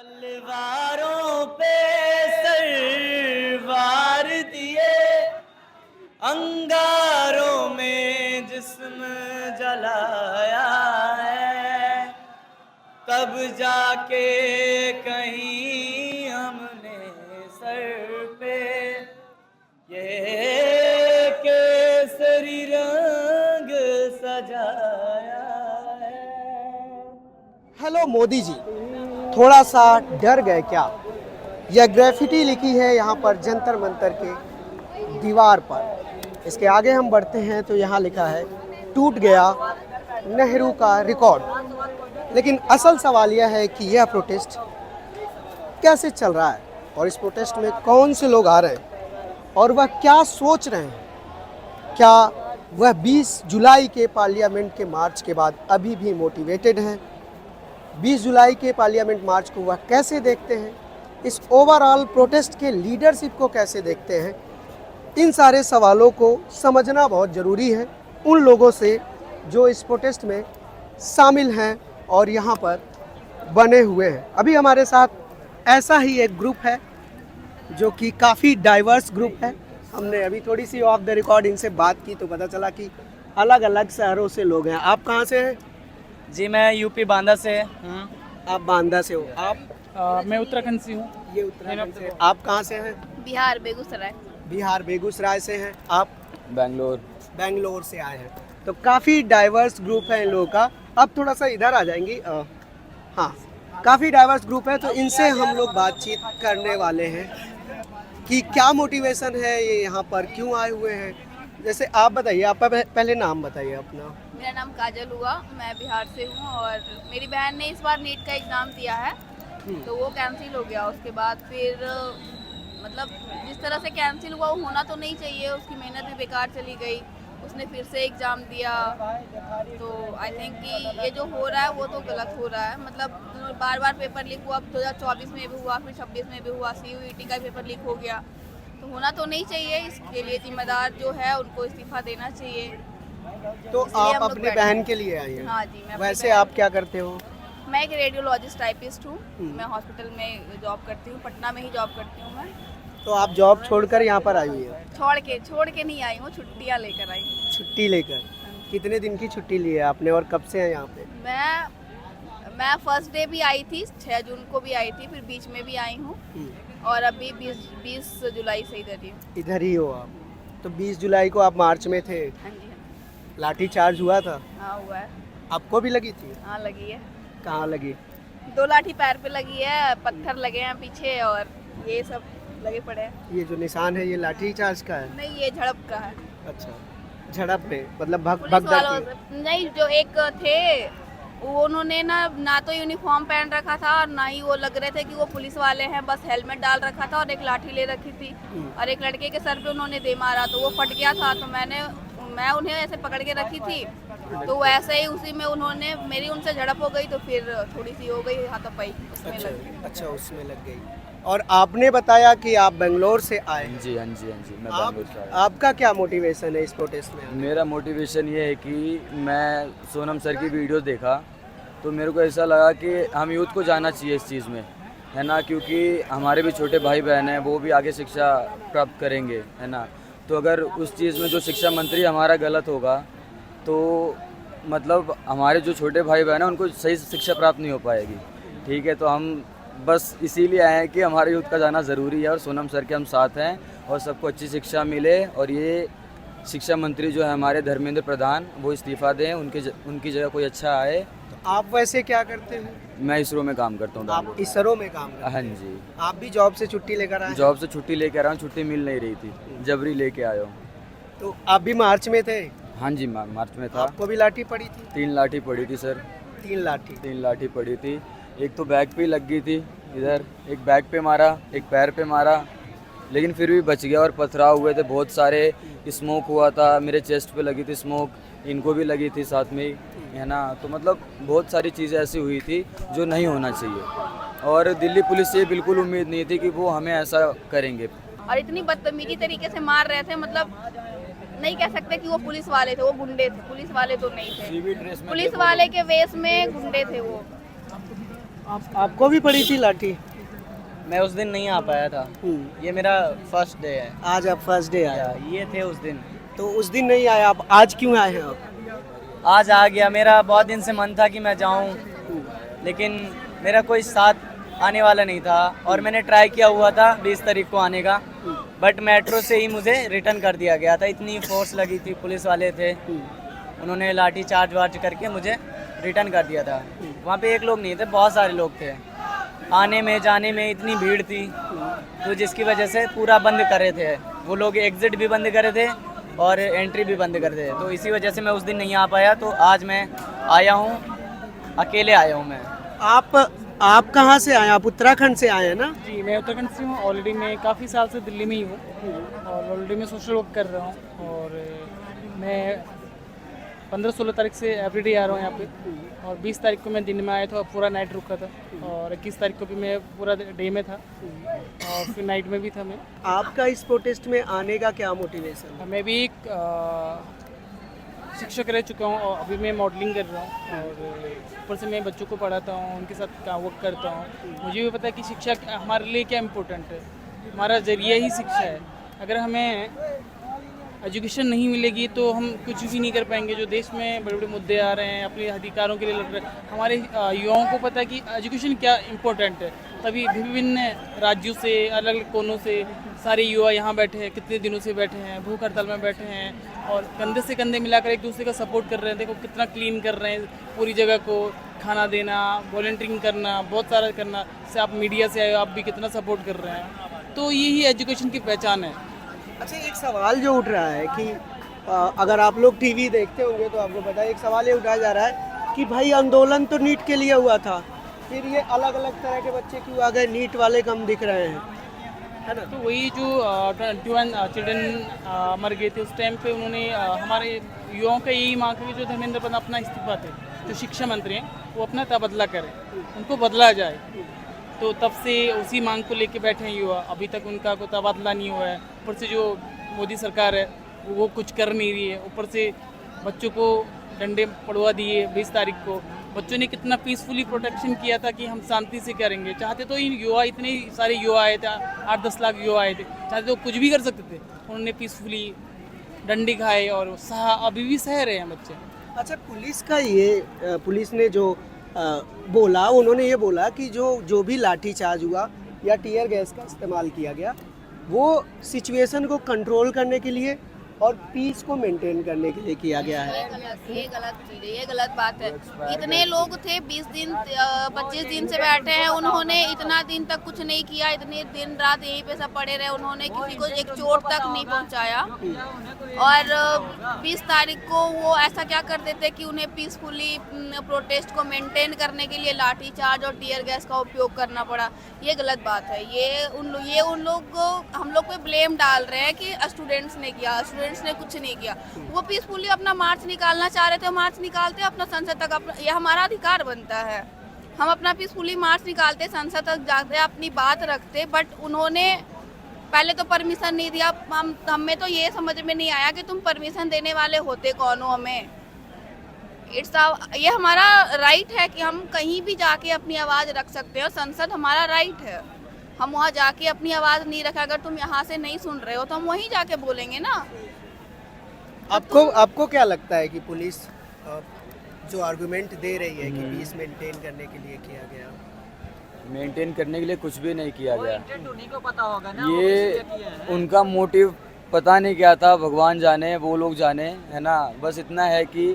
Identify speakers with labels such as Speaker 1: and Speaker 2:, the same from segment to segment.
Speaker 1: तलवारों पे सरवार दिए, अंगारों में जिस्म जलाया है, तब जाके कहीं हमने सर पे ये केसरी रंग सजाया है।
Speaker 2: हेलो मोदी जी, थोड़ा सा डर गए क्या? यह ग्रेफिटी लिखी है यहाँ पर जंतर मंतर के दीवार पर। इसके आगे हम बढ़ते हैं तो यहाँ लिखा है टूट गया नेहरू का रिकॉर्ड। लेकिन असल सवाल यह है कि यह प्रोटेस्ट कैसे चल रहा है और इस प्रोटेस्ट में कौन से लोग आ रहे हैं और वह क्या सोच रहे हैं। क्या वह 20 जुलाई के पार्लियामेंट के मार्च के बाद अभी भी मोटिवेटेड हैं? 20 जुलाई के पार्लियामेंट मार्च को वह कैसे देखते हैं? इस ओवरऑल प्रोटेस्ट के लीडरशिप को कैसे देखते हैं? इन सारे सवालों को समझना बहुत ज़रूरी है उन लोगों से जो इस प्रोटेस्ट में शामिल हैं और यहाँ पर बने हुए हैं। अभी हमारे साथ ऐसा ही एक ग्रुप है जो कि काफ़ी डाइवर्स ग्रुप है। हमने अभी थोड़ी सी ऑफ द रिकॉर्ड इनसे बात की तो पता चला कि अलग अलग शहरों से लोग हैं। आप कहाँ से हैं?
Speaker 1: जी मैं यूपी बांदा से हूँ।
Speaker 2: आप बांदा से हो। आप?
Speaker 3: मैं उत्तराखंड से हूँ।
Speaker 2: ये उत्तराखंड से। आप कहाँ से हैं?
Speaker 4: बिहार बेगूसराय।
Speaker 2: बिहार बेगूसराय से हैं। आप?
Speaker 5: बेंगलोर।
Speaker 2: बेंगलोर से आए हैं। तो काफ़ी डाइवर्स ग्रुप है इन लोगों का। अब थोड़ा सा इधर आ जाएंगी। हाँ, काफ़ी डाइवर्स ग्रुप है तो इनसे हम लोग बातचीत करने वाले हैं कि क्या मोटिवेशन है, ये यहाँ पर क्यों आए हुए हैं। जैसे आप बताइए, आपका पहले नाम बताइए अपना।
Speaker 4: मेरा नाम काजल हुआ, मैं बिहार से हूँ और मेरी बहन ने इस बार नीट का एग्ज़ाम दिया है तो वो कैंसिल हो गया। उसके बाद फिर मतलब जिस तरह से कैंसिल हुआ वो होना तो नहीं चाहिए, उसकी मेहनत भी बेकार चली गई। उसने फिर से एग्ज़ाम दिया तो आई थिंक कि ये जो हो रहा है वो तो गलत हो रहा है। मतलब बार बार पेपर लीक हुआ, 2024 में भी हुआ, फिर 26 में भी हुआ, CUET का पेपर लीक हो गया तो होना तो नहीं चाहिए। इसके लिए जिम्मेदार जो है उनको इस्तीफा देना चाहिए।
Speaker 2: तो आप अपने बहन के लिए आई हैं?
Speaker 4: हाँ जी। मैं
Speaker 2: वैसे आप क्या करते हो?
Speaker 4: मैं एक रेडियोलॉजिस्ट टाइपिस्ट हूँ। मैं हॉस्पिटल में जॉब करती हूँ, पटना में ही जॉब करती हूँ मैं।
Speaker 2: तो आप जॉब छोड़कर यहाँ पर आई हुई है?
Speaker 4: छोड़ के नहीं आई हूँ, छुट्टियाँ लेकर आई हूँ।
Speaker 2: छुट्टी लेकर? कितने दिन की छुट्टी ली है आपने और कब से हैं यहाँ पे?
Speaker 4: मैं फर्स्ट डे भी आई थी, 6 जून को भी आई थी, फिर बीच में भी आई हूँ और अभी 20 जुलाई से
Speaker 2: इधर ही हो आप। तो 20 जुलाई को आप मार्च में थे।
Speaker 4: हाँ जी।
Speaker 2: लाठी चार्ज हुआ था?
Speaker 4: हाँ हुआ है।
Speaker 2: आपको भी लगी थी?
Speaker 4: हाँ लगी है।
Speaker 2: कहाँ लगी?
Speaker 4: 2 लाठी पैर पे लगी है, पत्थर लगे हैं पीछे और ये सब लगे पड़े हैं।
Speaker 2: ये जो निशान है ये लाठी चार्ज का है?
Speaker 4: नहीं, ये झड़प का है।
Speaker 2: अच्छा, झड़प में मतलब
Speaker 4: पुलिस वालों से नहीं, जो एक थे उन्होंने ना तो यूनिफॉर्म पहन रखा था और ना ही वो लग रहे थे कि वो पुलिस वाले हैं। बस हेलमेट डाल रखा था और एक लाठी ले रखी थी और एक लड़के के सर पे उन्होंने दे मारा तो वो फट गया था। तो मैं उन्हें ऐसे पकड़ के रखी थी तो वैसे ही उसी में उन्होंने मेरी उनसे झड़प हो गई तो फिर थोड़ी सी हो गई हाथापाई, उसमें लग गई।
Speaker 2: अच्छा, उसमें लग गई। और आपने बताया कि आप बेंगलोर से आए।
Speaker 5: जी हाँ जी, हाँ जी, मैं बेंगलोर से आया।
Speaker 2: आपका क्या मोटिवेशन है इस प्रोटेस्ट में?
Speaker 5: मेरा मोटिवेशन ये है कि मैं सोनम सर की वीडियो देखा तो मेरे को ऐसा लगा कि हम यूथ को जाना चाहिए इस चीज़ में, है ना, क्योंकि हमारे भी छोटे भाई बहन हैं, वो भी आगे शिक्षा प्राप्त करेंगे, है ना। तो अगर उस चीज़ में जो शिक्षा मंत्री हमारा गलत होगा तो मतलब हमारे जो छोटे भाई बहन हैं उनको सही शिक्षा प्राप्त नहीं हो पाएगी। ठीक है, तो हम बस इसीलिए आए हैं कि हमारे यूथ का जाना ज़रूरी है और सोनम सर के हम साथ हैं और सबको अच्छी शिक्षा मिले और ये शिक्षा मंत्री जो है हमारे धर्मेंद्र प्रधान वो इस्तीफ़ा दें, उनकी जगह कोई अच्छा आए।
Speaker 2: आप वैसे क्या करते हैं?
Speaker 5: मैं इसरो में काम करता हूँ।
Speaker 2: आप इसरो में काम करते हैं?
Speaker 5: हाँ जी।
Speaker 2: आप भी जॉब से छुट्टी लेकर आए?
Speaker 5: जॉब से छुट्टी लेके आ रहा हूँ, छुट्टी मिल नहीं रही थी, जबरी लेके आया हूँ।
Speaker 2: तो आप भी मार्च में थे?
Speaker 5: हाँ जी, मार्च में था।
Speaker 2: आपको भी लाठी पड़ी थी?
Speaker 5: 3 लाठी पड़ी थी सर।
Speaker 2: 3
Speaker 5: लाठी पड़ी थी। एक तो बैक पे लग गई थी इधर, एक बैक पे मारा, एक पैर पे मारा, लेकिन फिर भी बच गया। और पथराव हुए थे बहुत सारे, स्मोक हुआ था, मेरे चेस्ट पे लगी थी स्मोक, इनको भी लगी थी साथ में ही, है ना। तो मतलब बहुत सारी चीज़ें ऐसी हुई थी जो नहीं होना चाहिए और दिल्ली पुलिस से बिल्कुल उम्मीद नहीं थी कि वो हमें ऐसा करेंगे।
Speaker 4: और इतनी बदतमीजी तरीके से मार रहे थे, मतलब नहीं कह सकते कि वो पुलिस वाले थे, वो गुंडे थे। पुलिस वाले तो नहीं थे, पुलिस वाले के वेश में गुंडे थे वो।
Speaker 2: आपको भी पड़ी थी लाठी?
Speaker 1: मैं उस दिन नहीं आ पाया था, ये मेरा फर्स्ट डे है।
Speaker 2: आज आप फर्स्ट डे आए,
Speaker 1: ये थे उस दिन,
Speaker 2: तो उस दिन नहीं आए आप, आज क्यों आए हैं आप?
Speaker 1: आज आ गया। मेरा बहुत दिन से मन था कि मैं जाऊं, लेकिन मेरा कोई साथ आने वाला नहीं था और मैंने ट्राई किया हुआ था 20 तारीख को आने का, बट मेट्रो से ही मुझे रिटर्न कर दिया गया था। इतनी फोर्स लगी थी, पुलिस वाले थे, उन्होंने लाठी चार्ज वार्ज करके मुझे रिटर्न कर दिया था। वहाँ पे एक लोग नहीं थे, बहुत सारे लोग थे। आने में जाने में इतनी भीड़ थी, तो जिसकी वजह से पूरा बंद कर रहे थे वो लोग, एग्ज़िट भी बंद कर रहे थे और एंट्री भी बंद कर रहे थे। तो इसी वजह से मैं उस दिन नहीं आ पाया, तो आज मैं आया हूँ, अकेले आया हूँ मैं।
Speaker 2: आप कहाँ से आए? आप उत्तराखंड से आए हैं ना?
Speaker 3: जी, मैं उत्तराखंड से हूँ। ऑलरेडी मैं काफ़ी साल से दिल्ली में ही हूँ और ऑलरेडी मैं सोशल वर्क कर रहा हूँ और मैं 15-16 तारीख से एवरीडे आ रहा हूँ यहाँ पे और 20 तारीख को मैं दिन में आया था, पूरा नाइट रुका था और 21 तारीख को भी मैं पूरा डे में था और फिर नाइट में भी था मैं।
Speaker 2: आपका इस प्रोटेस्ट में आने का क्या मोटिवेशन है?
Speaker 3: मैं भी एक शिक्षक रह चुका हूँ और अभी मैं मॉडलिंग कर रहा हूँ और ऊपर से मैं बच्चों को पढ़ाता हूँ, उनके साथ वर्क करता हूँ। मुझे भी पता है कि शिक्षा हमारे लिए क्या इम्पोर्टेंट है, हमारा जरिया ही शिक्षा है। अगर हमें एजुकेशन नहीं मिलेगी तो हम कुछ भी नहीं कर पाएंगे। जो देश में बड़े बड़े मुद्दे आ रहे हैं, अपने अधिकारों के लिए लड़ रहे हैं, हमारे युवाओं को पता है कि एजुकेशन क्या इम्पोर्टेंट है। तभी विभिन्न राज्यों से, अलग अलग कोनों से सारे युवा यहाँ बैठे हैं, कितने दिनों से बैठे हैं, भूख हड़ताल में बैठे हैं और कंधे से कंधे मिलाकर एक दूसरे का सपोर्ट कर रहे हैं। देखो कितना क्लीन कर रहे हैं पूरी जगह को, खाना देना, वॉलंटियरिंग करना, बहुत सारा करना। से आप मीडिया से आए हो, आप भी कितना सपोर्ट कर रहे हैं, तो यही एजुकेशन की पहचान है।
Speaker 2: अच्छा, एक सवाल जो उठ रहा है कि अगर आप लोग टीवी देखते होंगे तो आपको पता है, एक सवाल ये उठाया जा रहा है कि भाई आंदोलन तो नीट के लिए हुआ था, फिर ये अलग अलग तरह के बच्चे क्यों आ गए, नीट वाले कम दिख रहे हैं, है ना?
Speaker 3: तो वही जो 21 चिल्ड्रन मर गए थे उस टाइम पे उन्होंने हमारे युवाओं का यही मांग है कि जो धर्मेंद्र प्रधान अपना इस्तीफा थे, जो शिक्षा मंत्री हैं, वो अपना तबादला करें, उनको बदला जाए। तो तब से उसी मांग को लेके बैठे हैं युवा, अभी तक उनका कोई तबादला नहीं हुआ है। ऊपर से जो मोदी सरकार है वो कुछ कर नहीं रही है, ऊपर से बच्चों को डंडे पड़वा दिए 20 तारीख को। बच्चों ने कितना पीसफुली प्रोटेक्शन किया था कि हम शांति से करेंगे। चाहते तो इन युवा, इतने सारे युवा आए थे, 8-10 लाख युवा आए थे, चाहते तो कुछ भी कर सकते थे। उन्होंने पीसफुली डंडे खाए और अभी भी सह रहे हैं बच्चे।
Speaker 2: अच्छा, पुलिस ने जो बोला, उन्होंने ये बोला कि जो भी लाठी चार्ज हुआ या टीयर गैस का इस्तेमाल किया गया, वो सिचुएशन को कंट्रोल करने के लिए और पीस को मेंटेन करने के लिए किया गया है।
Speaker 4: ये गलत चीज़ है, ये गलत बात है। इतने लोग थे, 20 दिन 25 दिन से बैठे हैं, उन्होंने इतना दिन तक कुछ नहीं किया, इतने दिन रात यहीं पे सब पड़े रहे, उन्होंने किसी को एक चोट तक नहीं पहुंचाया। और 20 तारीख को वो ऐसा क्या कर देते कि उन्हें पीसफुली प्रोटेस्ट को मेंटेन करने के लिए लाठी चार्ज और टीयर गैस का उपयोग करना पड़ा। ये गलत बात है। ये उन लोग को, हम लोग पे ब्लेम डाल रहे हैं कि स्टूडेंट्स ने किया, स्टूडेंट्स ने कुछ नहीं किया। वो पीसफुली अपना मार्च निकालना चाह रहे थे, मार्च निकालते, अपना संसद तक, ये हमारा अधिकार बनता है, हम अपना पीसफुली मार्च निकालते, संसद तक जाते, अपनी बात रखते। बट उन्होंने पहले तो परमिशन नहीं दिया। हमें तो ये समझ में नहीं आया कि तुम परमिशन देने वाले होते कौन हो। हमें ये हमारा राइट है कि हम कहीं भी जाके अपनी आवाज़ रख सकते हैं और संसद हमारा राइट है। हम वहाँ जाके अपनी आवाज़ नहीं रखें, अगर तुम यहाँ से नहीं सुन रहे हो तो हम वहीं जाके बोलेंगे ना।
Speaker 2: आपको क्या लगता है कि पुलिस जो आर्गुमेंट दे रही है कि पीस मेंटेन करने के लिए किया गया,
Speaker 5: मेंटेन करने के लिए कुछ भी नहीं किया गया, ये उनका मोटिव पता नहीं क्या था, भगवान जाने, वो लोग जाने, है ना। बस इतना है कि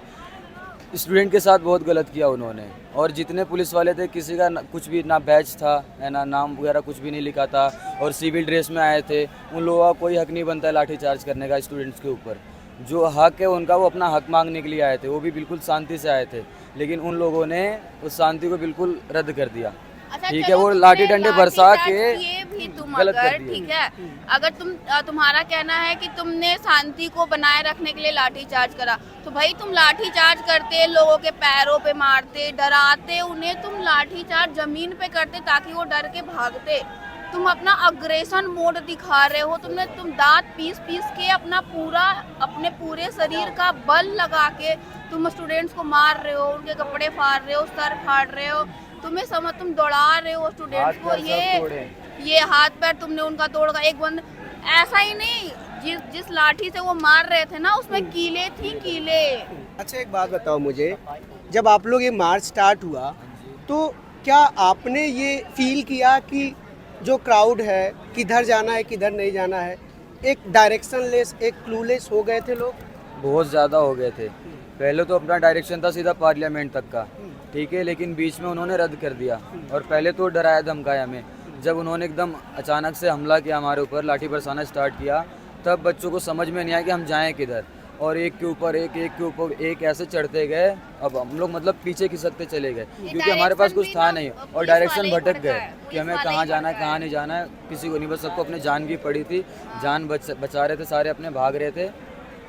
Speaker 5: स्टूडेंट के साथ बहुत गलत किया उन्होंने। और जितने पुलिस वाले थे, किसी का कुछ भी ना बैच था, है ना, नाम वगैरह कुछ भी नहीं लिखा था और सिविल ड्रेस में आए थे। उन लोगों का कोई हक नहीं बनता है लाठी चार्ज करने का स्टूडेंट्स के ऊपर। जो हक है उनका, वो अपना हक मांगने के लिए आए थे, वो भी बिल्कुल शांति से आए थे, लेकिन उन लोगों ने उस शांति को बिल्कुल रद्द कर दिया।
Speaker 4: अच्छा,
Speaker 5: ठीक है, वो लाठी डंडे बरसा के
Speaker 4: ये भी तुम
Speaker 5: गलत कर
Speaker 4: अगर
Speaker 5: दिया।
Speaker 4: ठीक है, अगर तुम्हारा कहना है कि तुमने शांति को बनाए रखने के लिए लाठी चार्ज करा, तो भाई तुम लाठी चार्ज करते, लोगों के पैरों पे मारते, डराते उन्हें, तुम लाठी चार्ज जमीन पे करते ताकि वो डर के भागते। तुम अपना अग्रेशन मोड दिखा रहे हो, तुम दांत पीस के अपने पूरे शरीर का बल लगा के तुम स्टूडेंट्स को मार रहे हो, उनके कपड़े फाड़ रहे हो, सर फाड़ रहे हो। तुम दौड़ा रहे हो स्टूडेंट्स को, ये हाथ पैर तुमने उनका तोड़ा, एक बंद ऐसा ही नहीं, जिस लाठी से वो मार रहे थे ना उसमें कीले थी, कीले।
Speaker 2: अच्छा एक बात बताओ मुझे, जब आप लोग ये मार्च स्टार्ट हुआ तो क्या आपने ये फील किया कि जो क्राउड है किधर जाना है किधर नहीं जाना है, एक डायरेक्शनलेस, एक क्लूलेस हो गए थे लोग?
Speaker 5: बहुत ज़्यादा हो गए थे। पहले तो अपना डायरेक्शन था सीधा पार्लियामेंट तक का, ठीक है, लेकिन बीच में उन्होंने रद्द कर दिया। और पहले तो डराया धमकाया हमें, जब उन्होंने एकदम अचानक से हमला किया हमारे ऊपर, लाठी बरसाना स्टार्ट किया, तब बच्चों को समझ में नहीं आया कि हम जाएं किधर, और एक के ऊपर एक ऐसे चढ़ते गए। अब हम लोग मतलब पीछे खिसकते चले गए क्योंकि हमारे पास कुछ था नहीं, और डायरेक्शन भटक गए कि हमें कहाँ जाना है कहाँ नहीं जाना है, किसी को नहीं, बस सबको अपने जान की पड़ी थी, जान बचा रहे थे सारे, अपने भाग रहे थे।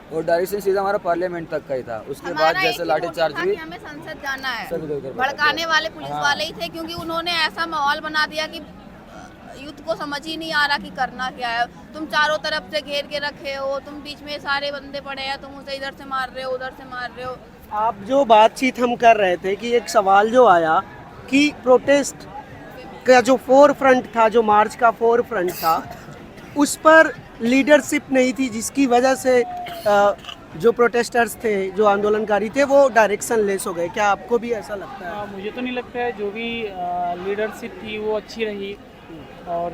Speaker 5: और डायरेक्शन सीधा हमारा पार्लियामेंट तक का ही था। उसके बाद जैसे लाठी चार्ज हुई,
Speaker 4: हमें संसद जाना है,
Speaker 5: सब इधर-उधर
Speaker 4: भड़काने वाले पुलिस वाले ही थे, क्योंकि उन्होंने ऐसा माहौल बना दिया कि यूथ को समझ ही नहीं आ रहा कि करना क्या है। तुम चारों तरफ से घेर के रखे हो, तुम बीच में सारे बंदे पड़े हैं, तुम उसे इधर से मार रहे हो उधर से मार रहे हो।
Speaker 2: आप जो बातचीत हम कर रहे थे कि एक सवाल जो आया कि प्रोटेस्ट का जो फोर फ्रंट था, जो मार्च का फोर फ्रंट था, उस पर लीडरशिप नहीं थी, जिसकी वजह से जो प्रोटेस्टर्स थे, जो आंदोलनकारी थे, वो डायरेक्शन लेस हो गए। क्या आपको भी ऐसा लगता है?
Speaker 3: मुझे तो नहीं लगता है, जो भी लीडरशिप थी वो अच्छी रही, और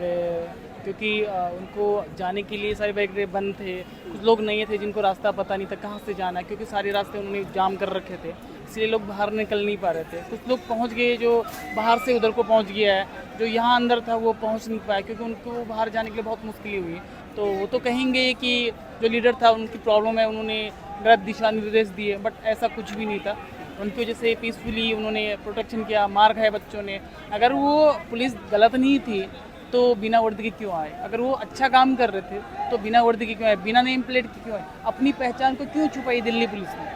Speaker 3: क्योंकि उनको जाने के लिए सारे बैरिकेड बंद थे, कुछ लोग नहीं थे जिनको रास्ता पता नहीं था कहाँ से जाना है, क्योंकि सारे रास्ते उन्होंने जाम कर रखे थे, इसलिए लोग बाहर निकल नहीं पा रहे थे। कुछ लोग पहुँच गए, जो बाहर से उधर को पहुँच गया है, जो यहाँ अंदर था वो पहुँच नहीं पाया, क्योंकि उनको बाहर जाने के लिए बहुत मुश्किल हुई। तो वो तो कहेंगे कि जो लीडर था उनकी प्रॉब्लम है, उन्होंने गलत दिशा निर्देश दिए, बट ऐसा कुछ भी नहीं था। उनकी वजह से पीसफुली उन्होंने प्रोटेक्शन किया, मार खाए बच्चों ने। अगर वो पुलिस गलत नहीं थी तो बिना वर्दी के क्यों आए? अगर वो अच्छा काम कर रहे थे तो बिना वर्दी के क्यों आए, बिना नेम प्लेट के क्यों आए? अपनी पहचान को क्यों छुपाई दिल्ली पुलिस ने?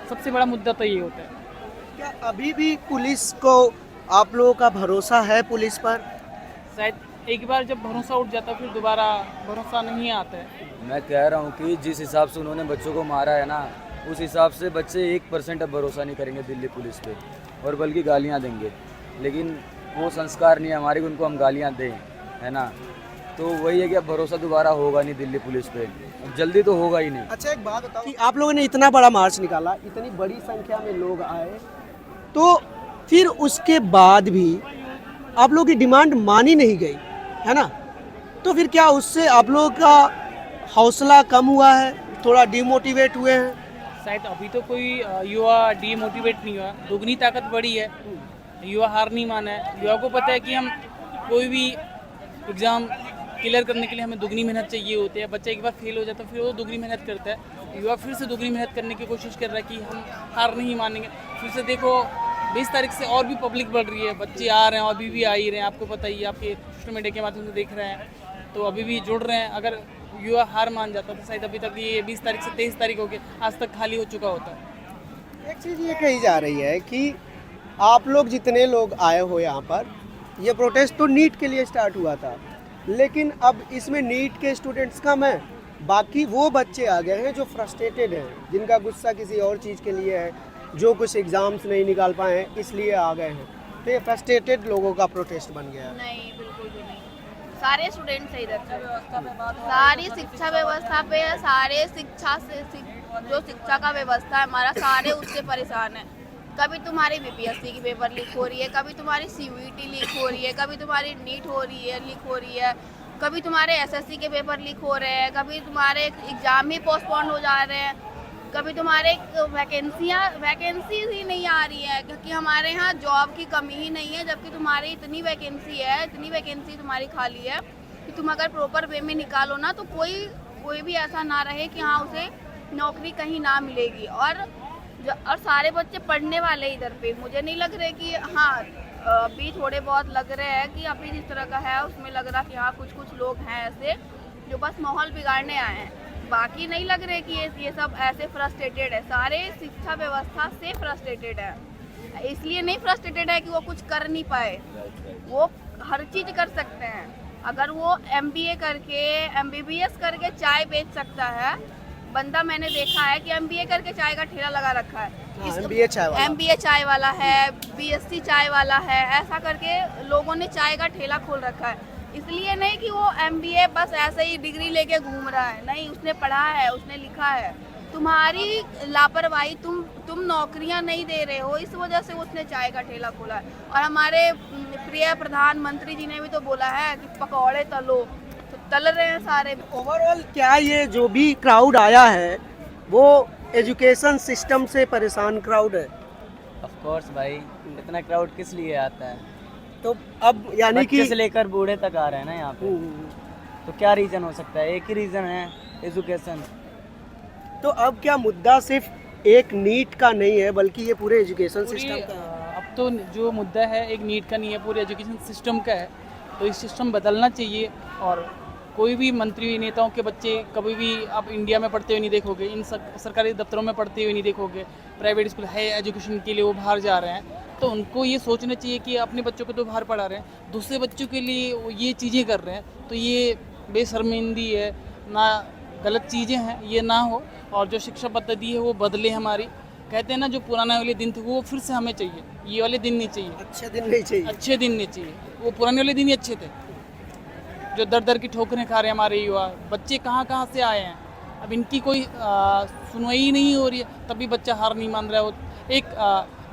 Speaker 3: सबसे बड़ा मुद्दा तो ये होता है।
Speaker 2: क्या अभी भी पुलिस को आप लोगों का भरोसा है पुलिस पर?
Speaker 3: शायद एक बार जब भरोसा उठ जाता फिर दोबारा भरोसा नहीं आता है।
Speaker 5: मैं कह रहा हूँ कि जिस हिसाब से उन्होंने बच्चों को मारा है ना, उस हिसाब से बच्चे 1% अब भरोसा नहीं करेंगे दिल्ली पुलिस पे, और बल्कि गालियाँ देंगे। लेकिन वो संस्कार नहीं है हमारे कि उनको हम गालियाँ दें, है ना। तो वही है कि अब भरोसा दोबारा होगा नहीं दिल्ली पुलिस पे, जल्दी तो होगा ही नहीं।
Speaker 2: अच्छा एक बात बताओ कि आप लोगों ने इतना बड़ा मार्च निकाला, इतनी बड़ी संख्या में लोग आए, तो फिर उसके बाद भी आप लोगों की डिमांड मानी नहीं गई, है ना। तो फिर क्या उससे आप लोगों का हौसला कम हुआ है, थोड़ा डिमोटिवेट हुए हैं?
Speaker 3: शायद अभी तो कोई युवा डीमोटिवेट नहीं हुआ, दुगनी ताकत बढ़ी है, युवा हार नहीं माना है। युवा को पता है कि हम कोई भी एग्ज़ाम क्लियर करने के लिए हमें दुगनी मेहनत चाहिए होती है। बच्चा एक बार फेल हो जाता है फिर वो दुगनी मेहनत करता है, युवा फिर से दुगनी मेहनत करने की कोशिश कर रहा है कि हम हार नहीं मानेंगे। फिर से देखो 20 तारीख से और भी पब्लिक बढ़ रही है, बच्चे आ रहे हैं, अभी भी आ ही रहे हैं, आपको पता ही, आपके सोशल मीडिया के माध्यम से देख रहे हैं, तो अभी भी जुड़ रहे हैं। अगर युवा हार मान जाता तो शायद अभी तक ये 20 तारीख से 23 तारीख हो गई, आज तक खाली हो चुका होता।
Speaker 2: एक चीज़ ये कही जा रही है कि आप लोग जितने लोग आए हो यहाँ पर, ये प्रोटेस्ट तो नीट के लिए स्टार्ट हुआ था, लेकिन अब इसमें नीट के स्टूडेंट्स कम हैं, बाकी वो बच्चे आ गए हैं जो फ्रस्ट्रेटेड हैं, जिनका गुस्सा किसी और चीज़ के लिए है, जो कुछ एग्ज़ाम्स नहीं निकाल पाए हैं इसलिए आ गए हैं। तो ये फ्रस्ट्रेटेड लोगों का प्रोटेस्ट बन गया है।
Speaker 4: नहीं, बिल्कुल भी नहीं। सारे स्टूडेंट्स है इधर से, सारी शिक्षा व्यवस्था पे, सारे शिक्षा से जो शिक्षा का व्यवस्था है हमारा, सारे उससे परेशान है। कभी तुम्हारी बीपीएससी की पेपर लीक हो रही है, कभी तुम्हारी सीयूईटी लीक हो रही है, कभी तुम्हारी नीट हो रही है, लीक हो रही है, कभी तुम्हारे एसएससी के पेपर लीक हो रहे हैं, कभी तुम्हारे एग्जाम ही पोस्टपोन हो जा रहे हैं, कभी तुम्हारे वैकेंसी ही नहीं आ रही है, क्योंकि हमारे यहाँ जॉब की कमी ही नहीं है, जबकि तुम्हारी इतनी वैकेंसी है, इतनी वैकेंसी तुम्हारी खाली है कि तुम अगर प्रॉपर वे में निकालो ना, तो कोई भी ऐसा ना रहे कि हाँ उसे नौकरी कहीं ना मिलेगी। और सारे बच्चे पढ़ने वाले इधर पे, मुझे नहीं लग रहे कि हाँ अभी थोड़े बहुत लग रहे हैं कि अभी जिस तरह का है उसमें लग रहा कि हाँ कुछ लोग हैं ऐसे जो बस माहौल बिगाड़ने आए हैं, बाकी नहीं लग रहे कि ये सब ऐसे फ्रस्ट्रेटेड है। सारे शिक्षा व्यवस्था से फ्रस्ट्रेटेड है, इसलिए नहीं फ्रस्ट्रेटेड है कि वो कुछ कर नहीं पाए, वो हर चीज़ कर सकते हैं। अगर वो MBA करके MBBS करके चाय बेच सकता है बंदा, मैंने देखा है कि MBA करके चाय का ठेला लगा रखा है,
Speaker 2: MBA चाय वाला।
Speaker 4: MBA चाय वाला है, BSc चाय वाला है, ऐसा करके लोगों ने चाय का ठेला खोल रखा है। इसलिए नहीं कि वो MBA बस ऐसे ही डिग्री लेके घूम रहा है, नहीं, उसने पढ़ा है, उसने लिखा है। तुम्हारी लापरवाही, तुम नौकरियां नहीं दे रहे हो, इस वजह से उसने चाय का ठेला खोला है। और हमारे प्रिय प्रधानमंत्री जी ने भी तो बोला है कि पकौड़े तलो, तो तल रहे हैं सारे।
Speaker 2: ओवरऑल क्या ये जो भी क्राउड आया है वो एजुकेशन सिस्टम से परेशान क्राउड है?
Speaker 1: ऑफ कोर्स भाई, इतना क्राउड किस लिए आता है?
Speaker 2: तो अब यानी कि
Speaker 1: बच्चे से लेकर बूढ़े तक आ रहे हैं ना यहाँ पे। तो क्या रीज़न हो सकता है? एक ही रीज़न है, एजुकेशन।
Speaker 2: तो अब क्या मुद्दा सिर्फ एक नीट का नहीं है बल्कि ये पूरे एजुकेशन
Speaker 3: पूरी,
Speaker 2: सिस्टम का है?
Speaker 3: अब तो जो मुद्दा है एक नीट का नहीं है, पूरे एजुकेशन सिस्टम का है। तो इस सिस्टम बदलना चाहिए। और कोई भी मंत्री नेताओं के बच्चे कभी भी आप इंडिया में पढ़ते हुए नहीं देखोगे, इन सरकारी दफ्तरों में पढ़ते हुए नहीं देखोगे। प्राइवेट स्कूल है एजुकेशन के लिए, वो बाहर जा रहे हैं। तो उनको ये सोचना चाहिए कि अपने बच्चों को तो बाहर पढ़ा रहे हैं, दूसरे बच्चों के लिए वो ये चीज़ें कर रहे हैं, तो ये बेशर्मिंदी है ना, गलत चीज़ें हैं, ये ना हो। और जो शिक्षा पद्धति है वो बदले हमारी। कहते हैं ना, जो पुराने वाले दिन थे वो फिर से हमें चाहिए, ये वाले दिन नहीं चाहिए,
Speaker 2: अच्छे दिन नहीं चाहिए।
Speaker 3: अच्छे दिन नहीं चाहिए। वो पुराने वाले दिन ही अच्छे थे। जो दर दर की ठोकरें खा रहे हैं हमारे युवा बच्चे, कहाँ कहाँ से आए हैं। अब इनकी कोई सुनवाई ही नहीं हो रही है, तब भी बच्चा हार नहीं मान रहा है। वो एक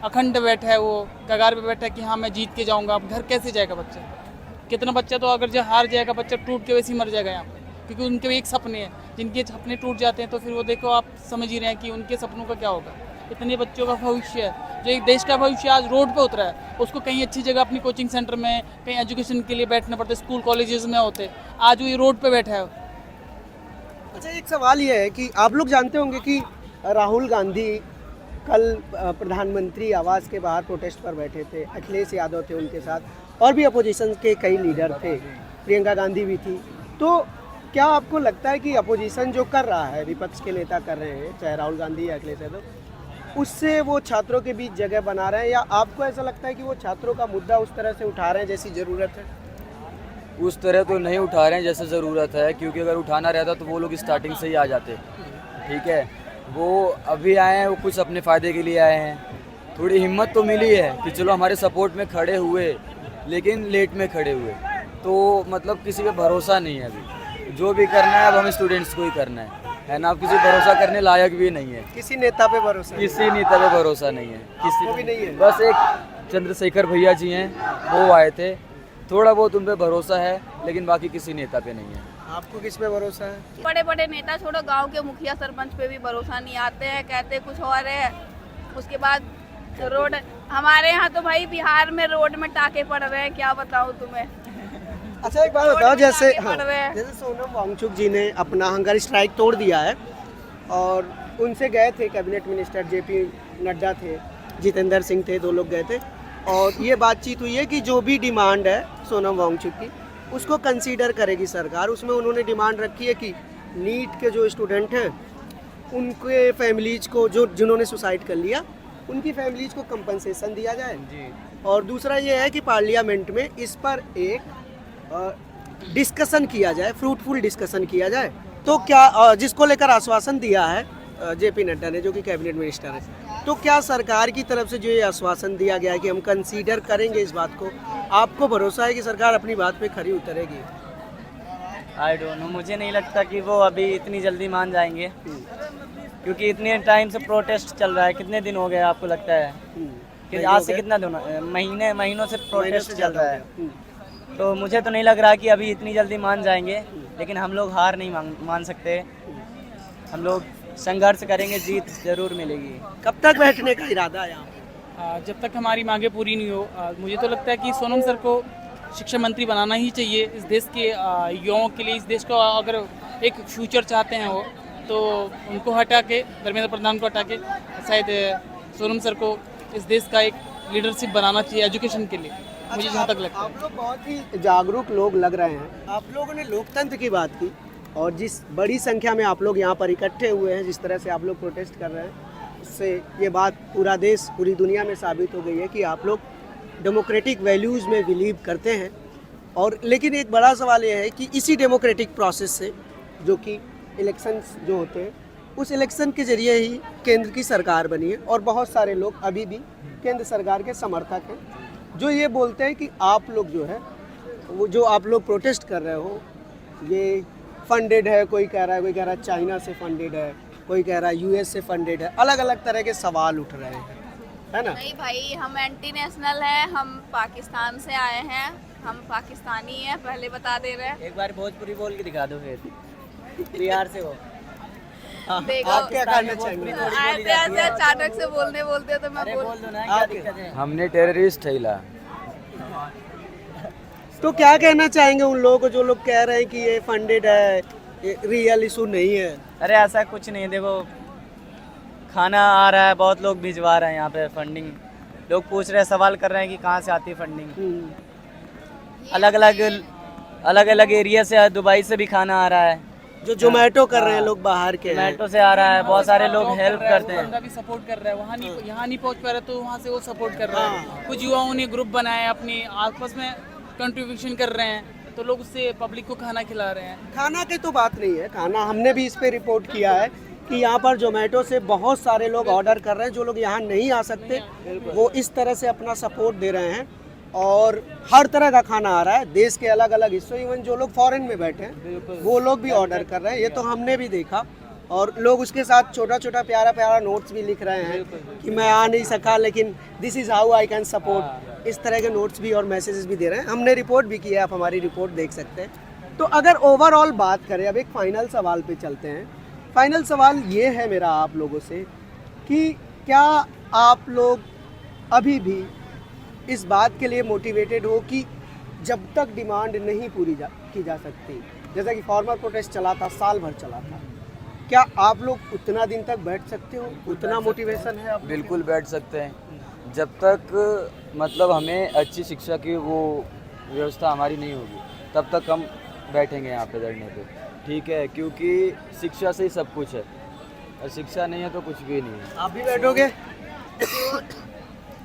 Speaker 3: अखंड बैठा है, वो कगार पे बैठा है कि हाँ मैं जीत के जाऊँगा। अब घर कैसे जाएगा बच्चा? कितना बच्चा तो अगर जो हार जाएगा, बच्चा टूट के वैसे ही मर जाएगा यहाँ पे, क्योंकि उनके भी एक सपने हैं। जिनके सपने टूट जाते हैं तो फिर वो देखो, आप समझ ही रहे हैं कि उनके सपनों का क्या होगा। इतने बच्चों का भविष्य है, जो एक देश का भविष्य आज रोड पे उतरा है, उसको कहीं अच्छी जगह अपनी कोचिंग सेंटर में, कहीं एजुकेशन के लिए बैठना पड़ता है, स्कूल कॉलेजेस में होते, आज वो ये रोड पे बैठा है।
Speaker 2: अच्छा, एक सवाल ये है कि आप लोग जानते होंगे कि राहुल गांधी कल प्रधानमंत्री आवास के बाहर प्रोटेस्ट पर बैठे थे। अखिलेश यादव थे उनके साथ, और भी अपोजिशन के कई लीडर थे, प्रियंका गांधी भी थी। तो क्या आपको लगता है कि अपोजिशन जो कर रहा है, विपक्ष के नेता कर रहे हैं, चाहे राहुल गांधी या अखिलेश यादव, उससे वो छात्रों के बीच जगह बना रहे हैं, या आपको ऐसा लगता है कि वो छात्रों का मुद्दा उस तरह से उठा रहे हैं जैसी ज़रूरत है?
Speaker 5: उस तरह तो नहीं उठा रहे हैं जैसे ज़रूरत है, क्योंकि अगर उठाना रहता तो वो लोग स्टार्टिंग से ही आ जाते। ठीक है, वो अभी आए हैं, वो कुछ अपने फ़ायदे के लिए आए हैं। थोड़ी हिम्मत तो मिली है कि चलो हमारे सपोर्ट में खड़े हुए, लेकिन लेट में खड़े हुए। तो मतलब किसी पे भरोसा नहीं है अभी। जो भी करना है अब हमें स्टूडेंट्स को ही करना है ना। अब किसी भरोसा करने लायक भी नहीं है,
Speaker 2: किसी नेता पे भरोसा नहीं?
Speaker 5: किसी नेता पे भरोसा नहीं है, किसी
Speaker 2: वो भी नहीं है।
Speaker 5: बस एक चंद्रशेखर भैया जी हैं, वो आए थे, थोड़ा बहुत उन पे भरोसा है, लेकिन बाकी किसी नेता पे नहीं है।
Speaker 2: आपको किस पे भरोसा है?
Speaker 4: बड़े बड़े नेता छोड़ो, गांव के मुखिया सरपंच पे भी भरोसा नहीं। आते हैं, कहते कुछ और है, उसके बाद रोड। हमारे यहाँ तो भाई बिहार में रोड में टाके पड़ रहे हैं, क्या बताऊँ तुम्हें।
Speaker 2: अच्छा, एक बात बताओ, जैसे
Speaker 4: आगे बढ़ रहे हैं।
Speaker 2: जैसे सोनम वांगचुक जी ने अपना हंगर स्ट्राइक तोड़ दिया है, और उनसे गए थे कैबिनेट मिनिस्टर JP नड्डा थे, जितेंद्र सिंह थे, 2 लोग गए थे, और ये बातचीत हुई है कि जो भी डिमांड है सोनम वांगचुक की उसको कंसीडर करेगी सरकार। उसमें उन्होंने डिमांड रखी है कि नीट के जो स्टूडेंट हैं उनके फैमिलीज को, जिन्होंने सुसाइड कर लिया, उनकी फैमिलीज को कंपनसेशन दिया जाए जी। और दूसरा ये है कि पार्लियामेंट में इस पर एक डिस्कशन किया जाए, फ्रूटफुल डिस्कशन किया जाए। तो क्या जिसको लेकर आश्वासन दिया है JP नड्डा ने, जो कि कैबिनेट मिनिस्टर है, तो क्या सरकार की तरफ से जो ये आश्वासन दिया गया है कि हम कंसीडर करेंगे इस बात को, आपको भरोसा है कि सरकार अपनी बात पे खरी उतरेगी?
Speaker 1: आई डोंट नो, मुझे नहीं लगता कि वो अभी इतनी जल्दी मान जाएंगे, क्योंकि इतने टाइम से प्रोटेस्ट चल रहा है। कितने दिन हो गए आपको लगता है कि आज से कितना दिन, महीनों से प्रोटेस्ट चल रहा है। तो मुझे तो नहीं लग रहा कि अभी इतनी जल्दी मान जाएंगे, लेकिन हम लोग हार नहीं मान सकते। हम लोग संघर्ष करेंगे, जीत जरूर मिलेगी।
Speaker 2: कब तक बैठने का इरादा है यहाँ?
Speaker 3: जब तक हमारी मांगे पूरी नहीं हो। मुझे तो लगता है कि सोनम सर को शिक्षा मंत्री बनाना ही चाहिए। इस देश के युवाओं के लिए, इस देश को अगर एक फ्यूचर चाहते हैं वो, तो उनको हटा के, धर्मेंद्र प्रधान को हटा के शायद सोनम सर को इस देश का एक लीडरशिप बनाना चाहिए एजुकेशन के लिए। मुझे जहाँ तक लगता है
Speaker 2: आप लोग बहुत ही जागरूक लोग लग रहे हैं। आप लोगों ने लोकतंत्र की बात की, और जिस बड़ी संख्या में आप लोग यहाँ पर इकट्ठे हुए हैं, जिस तरह से आप लोग प्रोटेस्ट कर रहे हैं, उससे ये बात पूरा देश, पूरी दुनिया में साबित हो गई है कि आप लोग डेमोक्रेटिक वैल्यूज़ में बिलीव करते हैं। और लेकिन एक बड़ा सवाल ये है कि इसी डेमोक्रेटिक प्रोसेस से, जो कि इलेक्शंस जो होते हैं, उस इलेक्शन के जरिए ही केंद्र की सरकार बनी है और बहुत सारे लोग अभी भी केंद्र सरकार के समर्थक हैं, जो ये बोलते हैं कि आप लोग जो है वो जो आप लोग प्रोटेस्ट कर रहे हो ये फंडेड है। कोई कह रहा है चाइना से फंडेड है, कोई कह रहा है यूएस से फंडेड है। अलग अलग तरह के सवाल उठ रहे हैं, है ना?
Speaker 4: नहीं भाई, हम एंटी नेशनल हैं, हम पाकिस्तान से आए हैं, हम पाकिस्तानी हैं, पहले बता दे रहे हैं।
Speaker 1: एक बार भोजपुरी बोल के दिखा दो फिर। बिहार से हो।
Speaker 4: देखो,
Speaker 2: आप क्या कहना चाहेंगे?
Speaker 4: ऐसे अचानक से बोलते तो मैं बोल
Speaker 1: दो ना, क्या दिक्कत है?
Speaker 5: हमने टेररिस्ट ठैला।
Speaker 2: तो क्या कहना चाहेंगे उन लोगों को जो लोग कह रहे हैं कि ये फंडेड है, ये रियल इशू नहीं है?
Speaker 1: अरे ऐसा कुछ नहीं, देखो खाना आ रहा है, बहुत लोग भिजवा रहे हैं यहाँ पे फंडिंग। लोग पूछ रहे हैं, सवाल कर रहे हैं कि कहाँ से आती है फंडिंग। अलग अलग एरिया से, दुबई से भी खाना आ रहा है,
Speaker 2: जो जोमेटो कर रहे हैं लोग बाहर के हैं।
Speaker 1: जोमेटो से आ रहा है, बहुत सारे लोग हेल्प करते हैं।
Speaker 3: बंदा भी सपोर्ट कर रहा है, वहाँ नहीं, यहाँ नहीं पहुँच पा रहा तो वहाँ से वो सपोर्ट कर रहा है। कुछ युवाओं ने ग्रुप बनाए, अपनी आपस में कंट्रीब्यूशन कर रहे हैं, तो लोग उससे पब्लिक को खाना खिला रहे हैं।
Speaker 2: खाना की तो बात नहीं है, खाना हमने भी इस पे रिपोर्ट किया है कि यहाँ पर जोमेटो से बहुत सारे लोग ऑर्डर कर रहे हैं। जो लोग यहाँ नहीं आ सकते वो इस तरह से अपना सपोर्ट दे रहे हैं और हर तरह का खाना आ रहा है देश के अलग अलग हिस्सों। इवन जो लोग फॉरेन में बैठे हैं वो लोग भी ऑर्डर कर रहे हैं, ये तो हमने भी देखा। और लोग उसके साथ छोटा छोटा प्यारा प्यारा नोट्स भी लिख रहे हैं कि मैं आ नहीं सका लेकिन this is how I can support. इस तरह के नोट्स भी और मैसेजेस भी दे रहे हैं। हमने रिपोर्ट भी की है, आप हमारी रिपोर्ट देख सकते हैं। तो अगर ओवरऑल बात करें, अब एक फाइनल सवाल पे चलते हैं। फाइनल सवाल ये है मेरा आप लोगों से कि क्या आप लोग अभी भी इस बात के लिए मोटिवेटेड हो कि जब तक डिमांड नहीं पूरी की जा सकती, जैसा कि फार्मर प्रोटेस्ट चला था, साल भर चला था, क्या आप लोग उतना दिन तक बैठ सकते हो? उतना मोटिवेशन है आप?
Speaker 5: बिल्कुल बैठ सकते हैं। जब तक मतलब हमें अच्छी शिक्षा की वो व्यवस्था हमारी नहीं होगी तब तक हम बैठेंगे यहाँ पे धरने पे, ठीक है? क्योंकि शिक्षा से ही सब कुछ है और शिक्षा नहीं है तो कुछ भी नहीं है।
Speaker 2: आप भी बैठोगे?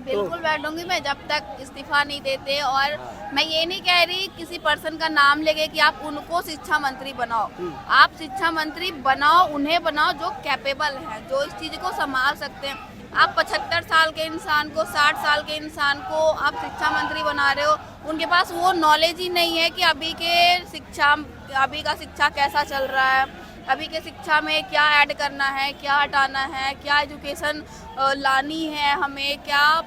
Speaker 4: बिल्कुल बैठूंगी मैं, जब तक इस्तीफा नहीं देते। और मैं ये नहीं कह रही किसी पर्सन का नाम लेके कि आप उनको शिक्षा मंत्री बनाओ। आप शिक्षा मंत्री बनाओ, उन्हें बनाओ जो कैपेबल हैं, जो इस चीज़ को संभाल सकते हैं। आप 75 साल के इंसान को, 60 साल के इंसान को आप शिक्षा मंत्री बना रहे हो, उनके पास वो नॉलेज ही नहीं है कि अभी का शिक्षा कैसा चल रहा है, अभी के शिक्षा में क्या ऐड करना है, क्या हटाना है, क्या एजुकेशन लानी है, हमें क्या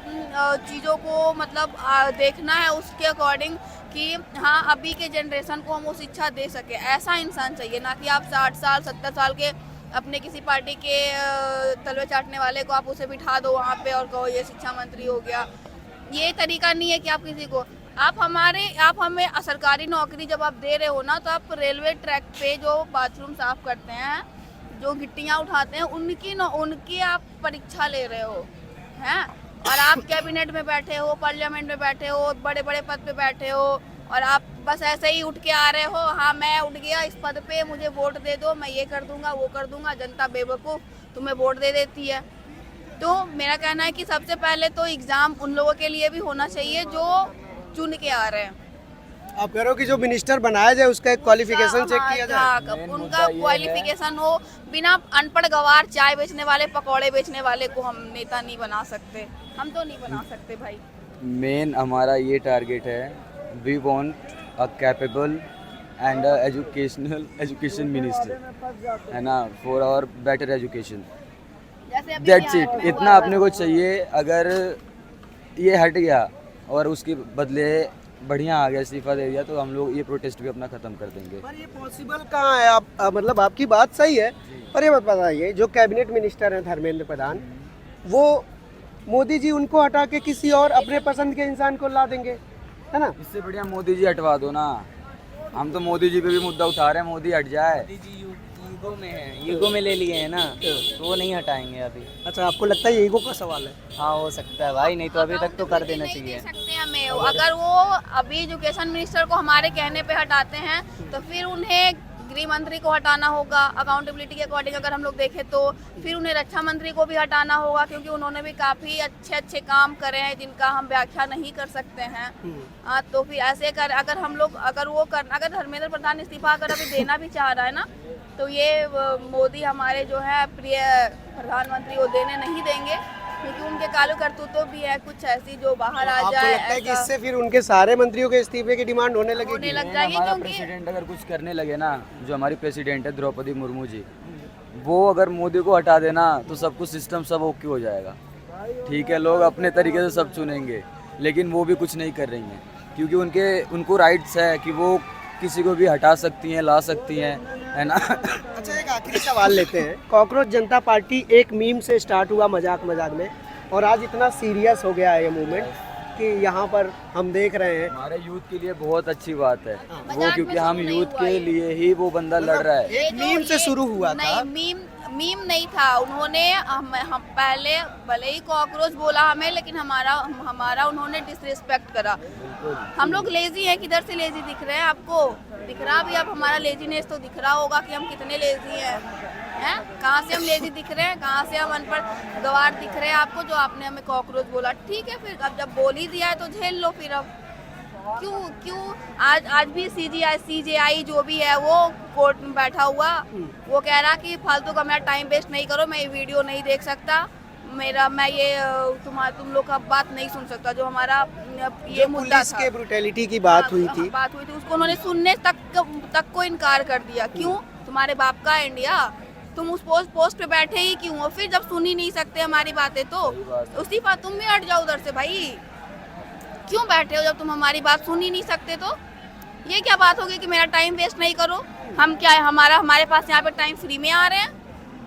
Speaker 4: चीज़ों को मतलब देखना है उसके अकॉर्डिंग कि हाँ अभी के जनरेशन को हम वो शिक्षा दे सके। ऐसा इंसान चाहिए, ना कि आप 60 साल 70 साल के अपने किसी पार्टी के तलवे चाटने वाले को आप उसे बिठा दो वहाँ पे और कहो ये शिक्षा मंत्री हो गया। ये तरीका नहीं है कि आप किसी को आप हमें सरकारी नौकरी जब आप दे रहे हो ना, तो आप रेलवे ट्रैक पे जो बाथरूम साफ करते हैं, जो गिट्टियाँ उठाते हैं, उनकी आप परीक्षा ले रहे हो हैं। और आप कैबिनेट में बैठे हो, पार्लियामेंट में बैठे हो, बड़े बड़े पद पे बैठे हो और आप बस ऐसे ही उठ के आ रहे हो, हाँ मैं उठ गया इस पद पे, मुझे वोट दे दो, मैं ये कर दूंगा वो कर दूंगा। जनता बेवकूफ़ तुम्हें वोट दे देती है। तो मेरा कहना है कि सबसे पहले तो एग्ज़ाम उन लोगों के लिए भी होना चाहिए जो चुन के आ रहे हैं।
Speaker 2: आप कह रहे हो कि जो मिनिस्टर बनाया जाए उसका एक क्वालिफिकेशन चेक किया जाए?
Speaker 4: उनका क्वालिफिकेशन हो। बिना अनपढ़ गवार चाय बेचने वाले, पकौड़े बेचने वाले को हम नेता नहीं बना सकते, हम तो नहीं बना सकते भाई।
Speaker 5: मेन हमारा ये टारगेट है, we want a capable and education minister, है ना, for our better education. That's it, इतना अपने को चाहिए। अगर ये हट गया और उसके बदले बढ़िया आ गया, इस्तीफा दे दिया, तो हम लोग ये प्रोटेस्ट भी अपना ख़त्म कर देंगे।
Speaker 2: पर ये पॉसिबल कहाँ है? आप मतलब आपकी बात सही है, पर ये बताइए जो कैबिनेट मिनिस्टर हैं धर्मेंद्र प्रधान, वो मोदी जी उनको हटा के किसी और अपने पसंद के इंसान को ला देंगे, है ना?
Speaker 5: इससे बढ़िया मोदी जी हटवा दो ना। हम तो मोदी जी पे भी मुद्दा उठा रहे हैं, मोदी हट जाए।
Speaker 1: मोदी जी ईगो में है, ईगो में ले लिए हैं ना, तो वो नहीं हटाएंगे अभी।
Speaker 2: अच्छा, आपको लगता है ये ईगो का सवाल है?
Speaker 1: हाँ हो सकता है भाई, नहीं तो अभी तक तो कर देना
Speaker 4: नहीं
Speaker 1: चाहिए।
Speaker 4: दे सकते हमें। अगर वो अभी एजुकेशन मिनिस्टर को हमारे कहने पे हटाते हैं तो फिर उन्हें गृह मंत्री को हटाना होगा अकाउंटेबिलिटी के अकॉर्डिंग। अगर हम लोग देखें तो फिर उन्हें रक्षा मंत्री को भी हटाना होगा, क्योंकि उन्होंने भी काफ़ी अच्छे काम करे हैं जिनका हम व्याख्या नहीं कर सकते हैं। तो फिर ऐसे कर अगर धर्मेंद्र प्रधान इस्तीफा अगर अभी देना भी चाह रहा है ना, तो ये मोदी हमारे जो है प्रिय प्रधानमंत्री वो देने नहीं देंगे, क्योंकि उनके कालू करतूतों भी है कुछ ऐसी जो बाहर आ
Speaker 2: आपको
Speaker 4: जाए।
Speaker 2: लगता है कि
Speaker 4: ऐसा
Speaker 2: इससे फिर उनके सारे मंत्रियों के इस्तीफे की डिमांड होने
Speaker 4: होने
Speaker 2: लगेगी?
Speaker 4: लग जाएगी,
Speaker 5: हमारा
Speaker 4: क्योंकि
Speaker 5: प्रेसिडेंट अगर कुछ करने लगे ना, जो हमारी प्रेसिडेंट है द्रौपदी मुर्मू जी, वो अगर मोदी को हटा देना तो सब कुछ सिस्टम सब ओके हो जाएगा। ठीक है, लोग अपने तरीके से सब चुनेंगे, लेकिन वो भी कुछ नहीं कर रही हैं, क्योंकि उनको राइट्स है कि वो किसी को भी हटा सकती हैं, ला सकती हैं, है ना।
Speaker 2: अच्छा, एक आखिरी सवाल लेते हैं। कॉकरोच जनता पार्टी एक मीम से स्टार्ट हुआ मजाक मजाक में, और आज इतना सीरियस हो गया है ये मूवमेंट कि यहाँ पर हम देख रहे हैं।
Speaker 5: हमारे यूथ के लिए बहुत अच्छी बात है वो,
Speaker 4: मजाक
Speaker 5: क्योंकि
Speaker 4: में
Speaker 5: हम
Speaker 4: शुरू नहीं
Speaker 5: यूथ
Speaker 4: हुआ
Speaker 5: के
Speaker 4: ये।
Speaker 5: लिए ही वो बंदा लड़ रहा है।
Speaker 2: एक मीम से शुरू हुआ था।
Speaker 4: नहीं, मीम नहीं था। उन्होंने हम पहले भले ही कॉकरोच बोला हमें, लेकिन हमारा उन्होंने डिसरिस्पेक्ट करा। हम लोग लेजी हैं, किधर से लेजी दिख रहे हैं आपको? दिख रहा भी, अब हमारा लेजीनेस तो दिख रहा होगा कि हम कितने लेजी हैं। कहाँ से हम लेजी दिख रहे हैं? कहाँ से हम अनपढ़ गवार दिख रहे हैं आपको, जो आपने हमें कॉकरोच बोला? ठीक है, फिर अब जब बोल ही दिया है तो झेल लो। फिर अब क्यों आज भी CJI जो भी है वो कोर्ट में बैठा हुआ, वो कह रहा कि फालतू का मेरा टाइम वेस्ट नहीं करो, मैं ये वीडियो नहीं देख सकता, मैं ये तुम लोग का बात नहीं सुन सकता। जो हमारा ये मुद्दा
Speaker 2: पुलिस
Speaker 4: था,
Speaker 2: के ब्रुटैलिटी की बात हुई थी,
Speaker 4: उसको उन्होंने सुनने तक को इनकार कर दिया। क्यों? तुम्हारे बाप का इंडिया, तुम उस पोस्ट पे बैठे ही क्यों हो? फिर जब सुन ही नहीं सकते हमारी बातें तो उसी बात तुम भी हट जाओ उधर से भाई। क्यों बैठे हो जब तुम हमारी बात सुन ही नहीं सकते? तो ये क्या बात होगी कि मेरा टाइम वेस्ट नहीं करो? हम क्या है, हमारे पास यहाँ पे टाइम फ्री में आ रहे हैं,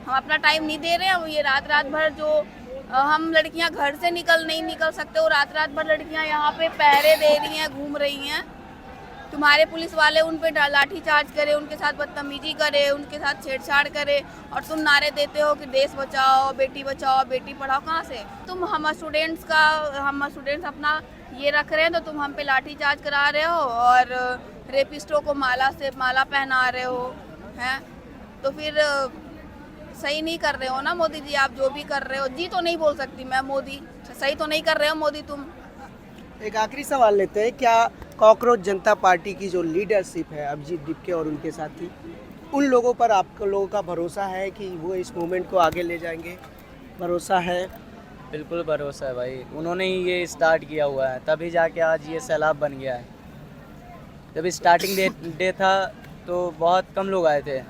Speaker 4: हम अपना टाइम नहीं दे रहे हैं। ये रात भर जो हम लड़कियां घर से नहीं निकल सकते, वो रात भर लड़कियां यहाँ पे पहरे दे रही हैं, घूम रही हैं। तुम्हारे पुलिस वाले उन पे लाठी चार्ज करे, उनके साथ बदतमीजी करे, उनके साथ छेड़छाड़ करे, और तुम नारे देते हो कि देश बचाओ, बेटी पढ़ाओ। कहाँ से? हम स्टूडेंट्स अपना ये रख रहे हैं, तो तुम हम पे लाठी चार्ज करा रहे हो और रेपिस्टों को माला पहना रहे हो, हैं? तो फिर सही नहीं कर रहे हो ना मोदी जी, आप जो भी कर रहे हो। जी तो नहीं बोल सकती मैं, मोदी सही तो नहीं कर रहे हो मोदी तुम।
Speaker 2: एक आखिरी सवाल लेते हैं। क्या कॉकरोच जनता पार्टी की जो लीडरशिप है, अभिजीत डिपके और उनके साथी, उन लोगों पर आप लोगों का भरोसा है कि वो इस मूवमेंट को आगे ले जाएंगे? भरोसा है?
Speaker 1: बिल्कुल भरोसा है भाई, उन्होंने ही ये स्टार्ट किया हुआ है, तभी जाके आज ये सैलाब बन गया है। जब स्टार्टिंग डे था तो बहुत कम लोग आए थे,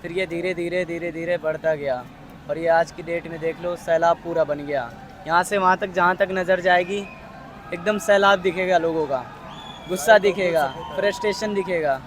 Speaker 1: फिर ये धीरे बढ़ता गया, और ये आज की डेट में देख लो सैलाब पूरा बन गया। यहाँ से वहाँ तक, जहाँ तक नज़र जाएगी एकदम सैलाब दिखेगा, लोगों का गुस्सा दिखेगा, फ्रस्ट्रेशन दिखेगा,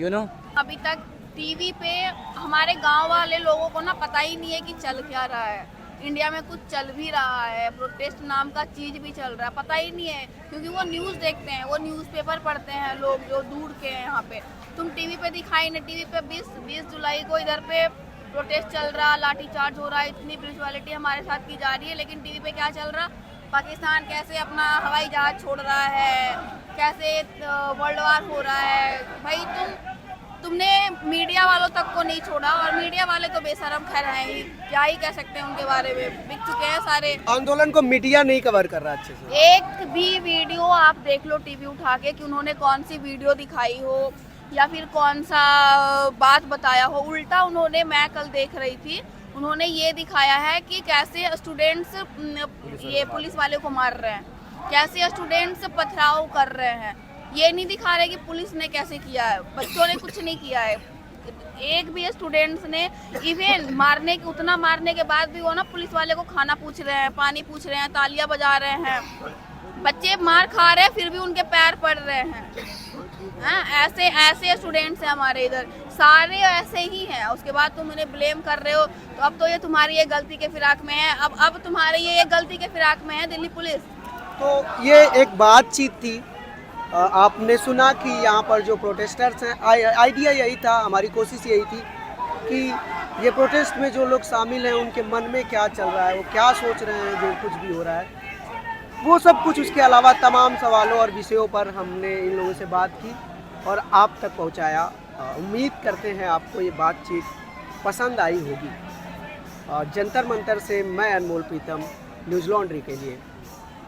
Speaker 1: यू नो।
Speaker 4: अभी तक टीवी पे हमारे गांव वाले लोगों को ना पता ही नहीं है कि चल क्या रहा है। इंडिया में कुछ चल भी रहा है, प्रोटेस्ट नाम का चीज़ भी चल रहा है, पता ही नहीं है, क्योंकि वो न्यूज़ देखते हैं, वो न्यूज़पेपर पढ़ते हैं लोग जो दूर के हैं यहाँ पे। तुम टीवी पे दिखाई नहीं, टीवी पे 20 जुलाई को इधर पे प्रोटेस्ट चल रहा, लाठीचार्ज हो रहा है, इतनी ब्रुटैलिटी हमारे साथ की जा रही है, लेकिन टीवी पे क्या चल रहा? पाकिस्तान कैसे अपना हवाई जहाज छोड़ रहा है, कैसे वर्ल्ड वार हो रहा है। भाई तुमने मीडिया वालों तक को नहीं छोड़ा, और मीडिया वाले तो बेशरम खैर हैं ही, क्या ही कह सकते हैं उनके बारे में, बिक चुके हैं सारे।
Speaker 2: आंदोलन को मीडिया नहीं कवर कर रहा अच्छे से।
Speaker 4: एक भी वीडियो आप देख लो टीवी उठा के कि उन्होंने कौन सी वीडियो दिखाई हो या फिर कौन सा बात बताया हो। उल्टा उन्होंने, मैं कल देख रही थी, उन्होंने ये दिखाया है कि कैसे स्टूडेंट्स ये पुलिस वाले को मार रहे हैं, कैसे स्टूडेंट्स पथराव कर रहे हैं। ये नहीं दिखा रहे कि पुलिस ने कैसे किया है, बच्चों ने कुछ नहीं किया है। एक भी स्टूडेंट्स ने, इवन उतना मारने के बाद भी वो ना पुलिस वाले को खाना पूछ रहे हैं, पानी पूछ रहे हैं, तालियां बजा रहे हैं। बच्चे मार खा रहे हैं फिर भी उनके पैर पड़ रहे हैं। ऐसे स्टूडेंट्स हैं हमारे इधर, सारे ऐसे ही हैं। उसके बाद तुम उन्हें ब्लेम कर रहे हो, तो अब तो ये तुम्हारी ये गलती के फिराक में है, अब तुम्हारे ये गलती के फिराक में है दिल्ली पुलिस।
Speaker 2: तो ये एक बातचीत थी, आपने सुना कि यहाँ पर जो प्रोटेस्टर्स हैं, आइडिया यही था, हमारी कोशिश यही थी कि ये प्रोटेस्ट में जो लोग शामिल हैं उनके मन में क्या चल रहा है, वो क्या सोच रहे हैं, जो कुछ भी हो रहा है वो सब कुछ। उसके अलावा तमाम सवालों और विषयों पर हमने इन लोगों से बात की और आप तक पहुँचाया। उम्मीद करते हैं आपको ये बातचीत पसंद आई होगी। जंतर मंतर से मैं अनमोल प्रीतम, न्यूज़ लॉन्ड्री के लिए।